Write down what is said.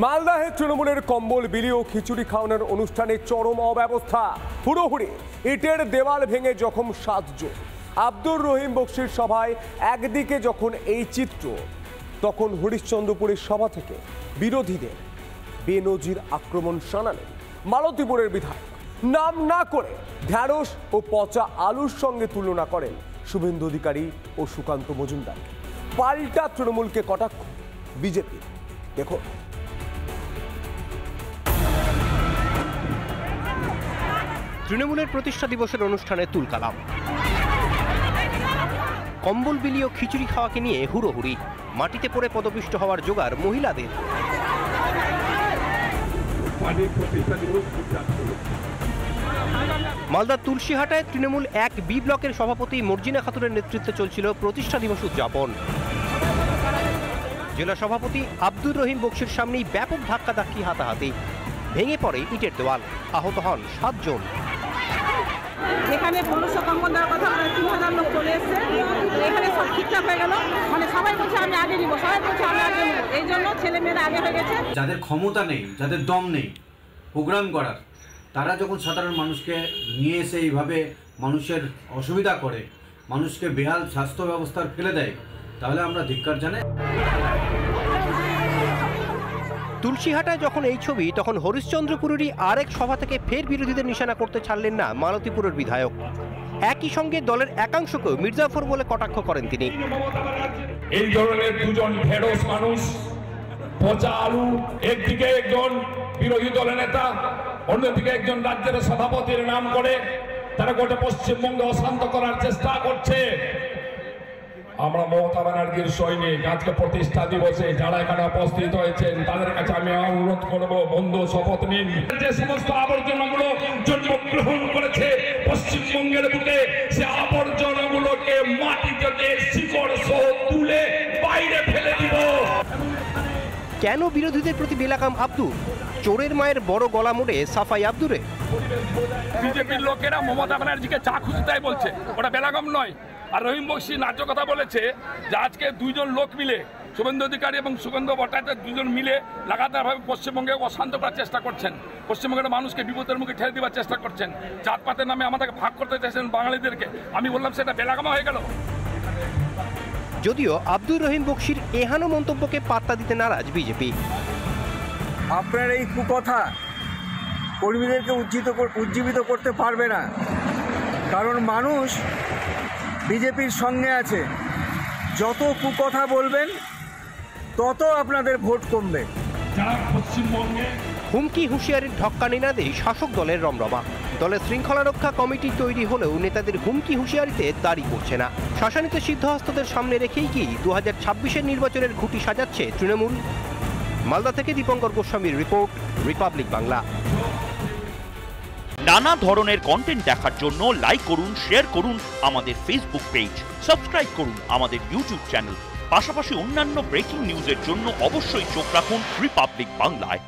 মালদাহে তৃণমূলের কম্বল বিলি ও খিচুড়ি খাওয়ানোর অনুষ্ঠানে চরম অব্যবস্থা, হুড়োহুড়ি, ইটের দেওয়াল ভেঙে জখম 7 জন। আব্দুর রহিম বক্সির সভায় একদিকে যখন এই চিত্র, তখন হরিশ্চন্দ্রপুরের সভা থেকে বিরোধীদের বেনজির আক্রমণ শানালেন মালতীপুরের বিধায়ক। নাম না করে ঢ্যাঁড়স ও পচা আলুর সঙ্গে তুলনা করেন শুভেন্দু অধিকারী ও সুকান্ত মজুমদার। পাল্টা তৃণমূলকে কটাক্ষ বিজেপি। দেখো, তৃণমূলের প্রতিষ্ঠা দিবসের অনুষ্ঠানে তুলকালাম, কম্বল বিলি ও খিচুড়ি খাওয়াকে নিয়ে হুড়োহুড়ি, মাটিতে পড়ে পদপিষ্ট হওয়ার জোগাড় মহিলাদের। মালদার তুলসীহাটায় তৃণমূল 1B ব্লকের সভাপতি মর্জিনা খাতুনের নেতৃত্বে চলছিল প্রতিষ্ঠা দিবস উদযাপন। জেলা সভাপতি আব্দুর রহিম বক্সির সামনেই ব্যাপক ধাক্কাধাক্কি, হাতাহাতি, ভেঙে পড়ে ইটের দেওয়াল, আহত হন 7 জন। এখানে 1500 কম্বল দেওয়ার কথা, 3000 লোক চলে এসছে। এখানে সব ঠিকঠাক হয়ে গেল, মানে সবাই বলছে আমি আগে নিব, সবাই বলছে আমি আগে নিব, এই জন্য ছেলে মেয়েরা আগে হয়ে গেছে। যাদের ক্ষমতা নেই, যাদের দম নেই প্রোগ্রাম করার, তারা যখন সাধারণ মানুষকে নিয়ে এসে এইভাবে মানুষের অসুবিধা করে, মানুষকে বেহাল স্বাস্থ্য ব্যবস্থার ফেলে দেয়, তাহলে আমরা ধিক্কার জানাই। তুলসীহাটায় যখন এই ছবি, তখন হরিশ্চন্দ্রপুরেরই আরেক সভা থেকে ফের বিরোধীদের নিশানা করতে ছাড়লেন না মালতীপুরের বিধায়ক। একই সঙ্গে দলের একাংশকেও মির্জাফর বলে কটাক্ষ করেন তিনি। এই ধরনের দুজন ঢেড়স মানুষ, পচা আলু, একদিকে একজন বিরোধী দলের নেতা, অন্যদিকে একজন রাজ্যের সভাপতির নাম করে তারা গোটা পশ্চিমবঙ্গে অশান্ত করার চেষ্টা করছে। আমরা মমতা ব্যানার্জির সৈনিক, আজকে প্রতিষ্ঠা দিবসে যারা এখানে উপস্থিত হয়েছেন তাদের কাছে আমি অনুরোধ করব, বন্ধু শপথ নিন। যে সমস্ত আবর্জনাগুলো জন্মগ্রহণ করেছে পশ্চিমবঙ্গের বুকে, সে আবর্জনাগুলোকে মাটি থেকে শিকড় সহ তুলে বাইরে ফেলে দিব। কেন বিরোধীদের প্রতি বেলাকাম আব্দুর? চোরের মায়ের বড় গলা মোড়ে সাফাই আব্দুরে। বিজেপির লোকেরা মমতা ব্যানার্জিকে চা খুঁজে তাই বলছে, ওটা বেলাকাম নয়। আর রহিম বক্সি ন্যায্য কথা বলেছে যে আজকে 2 জন লোক মিলে, শুভেন্দু অধিকারী এবং সুগন্ধ ভট্টাচার্য 2 জন মিলে লাগাতারভাবে পশ্চিমবঙ্গে অশান্ত করার চেষ্টা করছেন, পশ্চিমবঙ্গের মানুষকে বিপদের মুখে ঠেলে দেওয়ার চেষ্টা করছেন, জাতপাতের নামে আমাদেরকে ভাগ করতে চাইছেন বাঙালিদেরকে। আমি বললাম সেটা বেলাকামা হয়ে গেল। যদিও আব্দুর রহিম বক্সির এহানো মন্তব্যকে পাত্তা দিতে নারাজ বিজেপি। আপনার এই কুকথা কর্মীদেরকে উজ্জীবিত করতে পারবে না, কারণ মানুষ বিজেপির সঙ্গে আছে। যত কুকথা বলবেন তত আপনাদের ভোট কমবে। হুমকি হুঁশিয়ারির ঢক্কানি না দেয় শাসক দলের রমরমা। দলের শৃঙ্খলা রক্ষা কমিটি তৈরি হলেও নেতাদের হুমকি হুঁশিয়ারিতে দাঁড়ি পড়ছে না। শাসানিত সিদ্ধহস্তদের সামনে রেখেই কি 2026-এর নির্বাচনের ঘুঁটি সাজাচ্ছে তৃণমূল? মালদা থেকে দীপঙ্কর গোস্বামীর রিপোর্ট, রিপাবলিক বাংলা। নানা ধরনের কন্টেন্ট দেখার জন্য লাইক করুন, শেয়ার করুন আমাদের ফেসবুক পেজ, সাবস্ক্রাইব করুন আমাদের ইউটিউব চ্যানেল। পাশাপাশি অন্যান্য ব্রেকিং নিউজের জন্য অবশ্যই চোখ রাখুন রিপাবলিক বাংলায়।